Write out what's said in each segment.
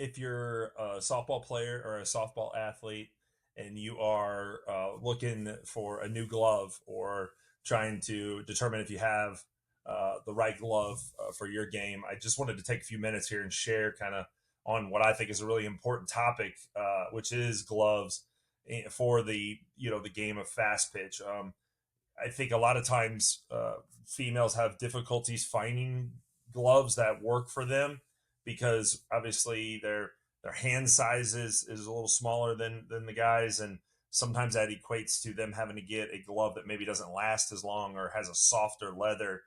if you're a softball player or a softball athlete and you are looking for a new glove or trying to determine if you have the right glove for your game, I just wanted to take a few minutes here and share kind of on what I think is a really important topic, which is gloves for the game of fast pitch. I think a lot of times females have difficulties finding gloves that work for them because obviously their hand size is a little smaller than the guys, and sometimes that equates to them having to get a glove that maybe doesn't last as long or has a softer leather.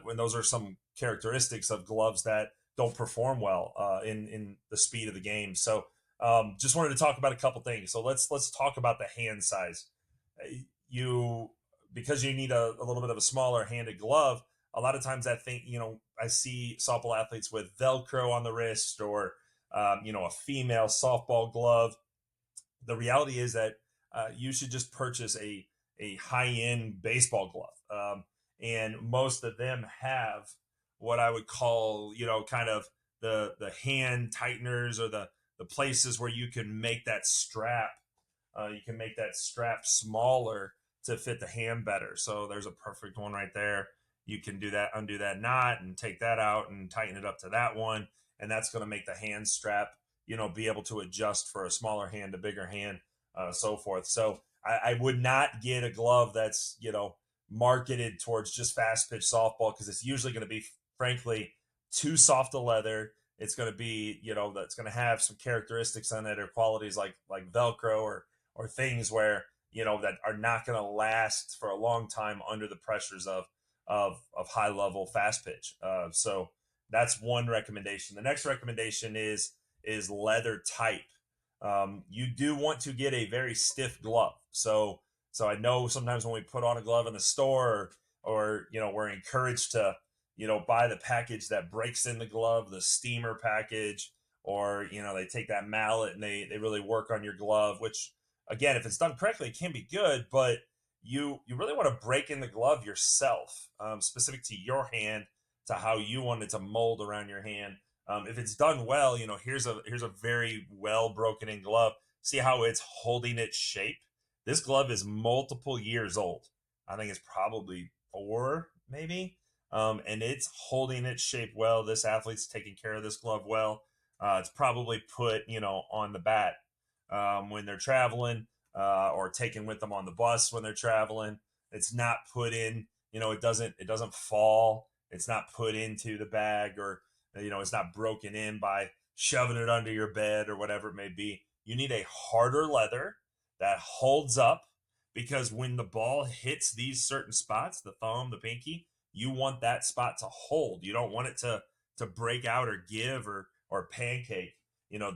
When those are some characteristics of gloves that don't perform well in the speed of the game. So just wanted to talk about a couple things. So let's talk about the hand size. You Because you need a little bit of a smaller handed glove. A lot of times, I see softball athletes with Velcro on the wrist or a female softball glove. The reality is that you should just purchase a high end baseball glove, and most of them have what I would call kind of the hand tighteners or the places where you can make that strap. You can make that strap smaller to fit the hand better. So there's a perfect one right there. You can do that, undo that knot and take that out and tighten it up to that one. And that's going to make the hand strap, be able to adjust for a smaller hand, a bigger hand, so forth. So I would not get a glove that's, marketed towards just fast pitch softball because it's usually going to be, frankly, too soft a leather. It's going to be, that's going to have some characteristics on it or qualities like Velcro or things where that are not going to last for a long time under the pressures of high level fast pitch. So that's one recommendation. The next recommendation is leather type. You do want to get a very stiff glove. So I know sometimes when we put on a glove in the store or we're encouraged to buy the package that breaks in the glove, the steamer package, or they take that mallet and they really work on your glove, which again, if it's done correctly, it can be good, but you really want to break in the glove yourself, specific to your hand, to how you want it to mold around your hand. If it's done well, here's a very well broken in glove. See how it's holding its shape. This glove is multiple years old. I think it's probably 4, maybe, and it's holding its shape well. This athlete's taking care of this glove well. It's probably put on the bat when they're traveling or taken with them on the bus when they're traveling. It's not put in, it doesn't fall. It's not put into the bag or, it's not broken in by shoving it under your bed or whatever it may be. You need a harder leather that holds up because when the ball hits these certain spots, the thumb, the pinky, you want that spot to hold. You don't want it to break out or give or pancake.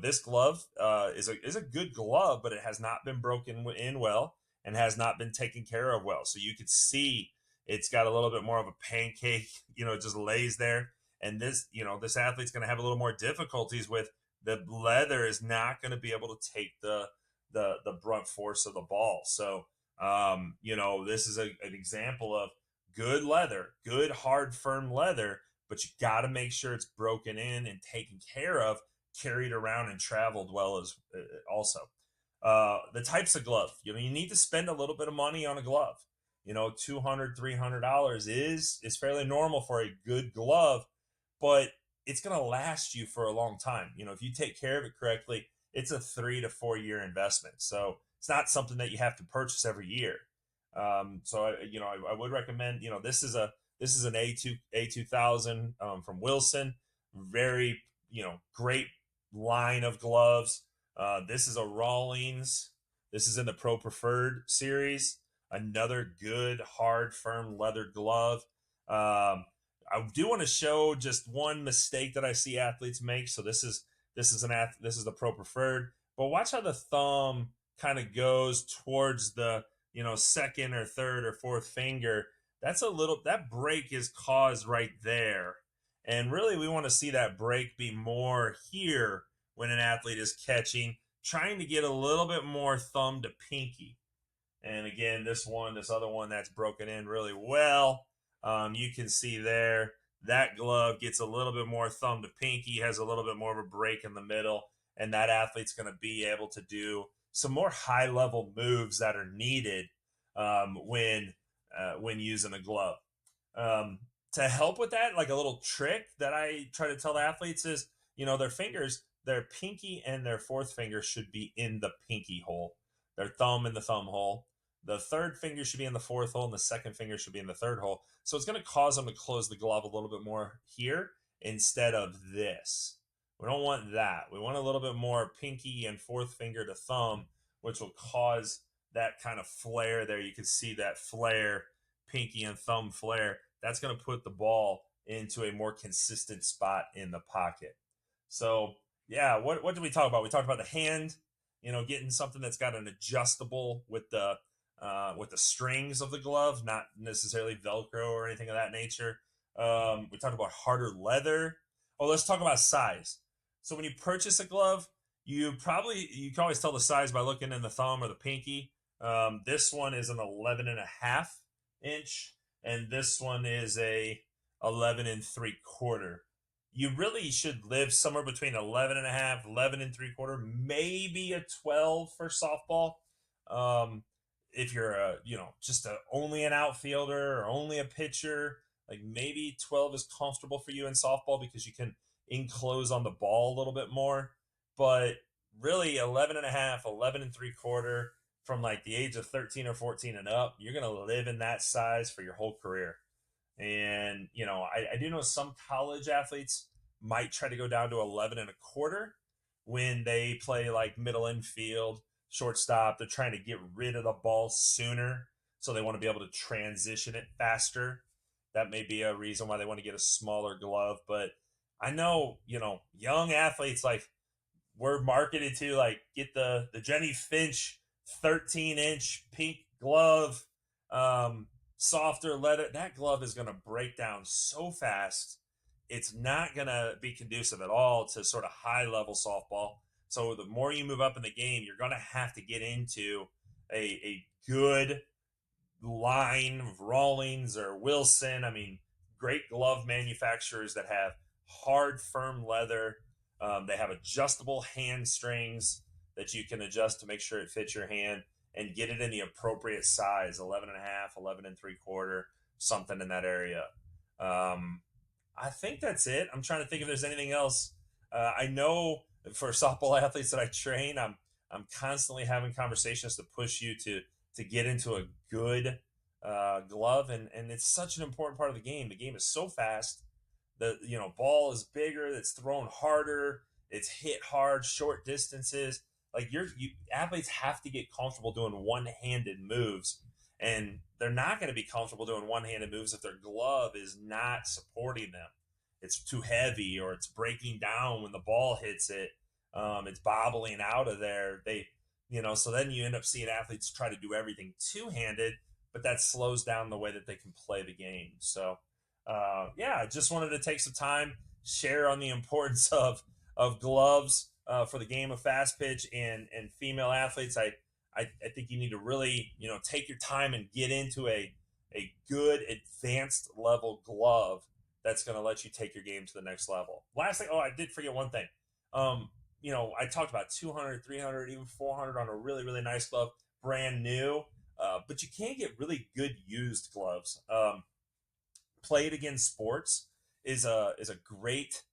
This glove is a good glove, but it has not been broken in well and has not been taken care of well. So you could see it's got a little bit more of a pancake. It just lays there. And this athlete's going to have a little more difficulties with the leather is not going to be able to take the brunt force of the ball. So this is an example of good leather, good hard firm leather, but you got to make sure it's broken in and taken care of, carried around and traveled well as also. The types of glove, you need to spend a little bit of money on a glove. $200-$300 is fairly normal for a good glove, but it's going to last you for a long time. If you take care of it correctly, it's a 3 to 4 year investment. So it's not something that you have to purchase every year. I would recommend, this is an A2000 from Wilson. Very, great line of gloves. This is a Rawlings. This is in the Pro Preferred series. Another good, hard, firm leather glove. I do want to show just one mistake that I see athletes make. So this is the Pro Preferred. But watch how the thumb kind of goes towards the second or third or fourth finger. That break is caused right there. And really, we want to see that break be more here when an athlete is catching, trying to get a little bit more thumb to pinky. And again, this other one that's broken in really well. You can see there that glove gets a little bit more thumb to pinky, has a little bit more of a break in the middle, and that athlete's going to be able to do some more high level moves that are needed when using a glove. Um, to help with that, like a little trick that I try to tell the athletes is, their fingers, their pinky and their fourth finger should be in the pinky hole, their thumb in the thumb hole. The third finger should be in the fourth hole, and the second finger should be in the third hole. So it's going to cause them to close the glove a little bit more here instead of this. We don't want that. We want a little bit more pinky and fourth finger to thumb, which will cause that kind of flare there. You can see that flare, pinky and thumb flare. That's going to put the ball into a more consistent spot in the pocket. So, yeah, what did we talk about? We talked about the hand, getting something that's got an adjustable with the strings of the glove, not necessarily Velcro or anything of that nature. We talked about harder leather. Oh, let's talk about size. So when you purchase a glove, you can always tell the size by looking in the thumb or the pinky. This one is an 11.5 inch, and this one is a 11 3/4. You really should live somewhere between 11.5, 11 3/4, maybe a 12 for softball. If you're only an outfielder or only a pitcher, like maybe 12 is comfortable for you in softball because you can enclose on the ball a little bit more. But really 11.5, 11 3/4 from like the age of 13 or 14 and up, you're going to live in that size for your whole career. And, I do know some college athletes might try to go down to 11 1/4 when they play like middle infield, shortstop. They're trying to get rid of the ball sooner. So they want to be able to transition it faster. That may be a reason why they want to get a smaller glove. But I know, young athletes, like, we're marketed to like get the Jenny Finch 13-inch pink glove, softer leather. That glove is going to break down so fast. It's not going to be conducive at all to sort of high level softball. So the more you move up in the game, you're going to have to get into a good line of Rawlings or Wilson. I mean, great glove manufacturers that have hard, firm leather. They have adjustable hand strings that you can adjust to make sure it fits your hand and get it in the appropriate size, 11.5, 11 3/4, something in that area. I think that's it. I'm trying to think if there's anything else. I know for softball athletes that I train, I'm constantly having conversations to push you to get into a good glove, and it's such an important part of the game. The game is so fast. The ball is bigger. It's thrown harder. It's hit hard, short distances. Like athletes have to get comfortable doing one-handed moves, and they're not going to be comfortable doing one-handed moves if their glove is not supporting them. It's too heavy, or it's breaking down when the ball hits it. It's bobbling out of there. So then you end up seeing athletes try to do everything two-handed, but that slows down the way that they can play the game. So, I just wanted to take some time, share on the importance of gloves for the game of fast pitch and female athletes. I think you need to really take your time and get into a good advanced level glove that's going to let you take your game to the next level. Last thing, I did forget one thing. I talked about 200, 300, even 400 on a really, really nice glove, brand new. But you can get really good used gloves. Play It Again Sports is a great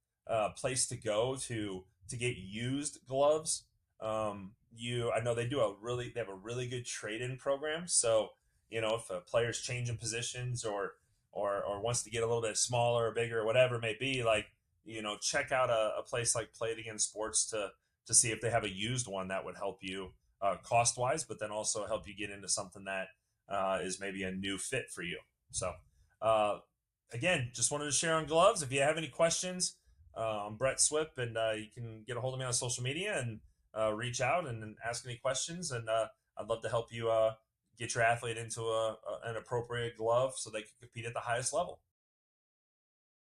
place to go to get used gloves. I know they have a really good trade-in program. So if a player's changing positions or wants to get a little bit smaller or bigger or whatever it may be, like check out a place like Play It Again Sports to see if they have a used one that would help you cost wise, but then also help you get into something that is maybe a new fit for you. So again, just wanted to share on gloves. If you have any questions, I'm Brett Swip, and you can get a hold of me on social media and reach out and ask any questions. And I'd love to help you get your athlete into an appropriate glove so they can compete at the highest level.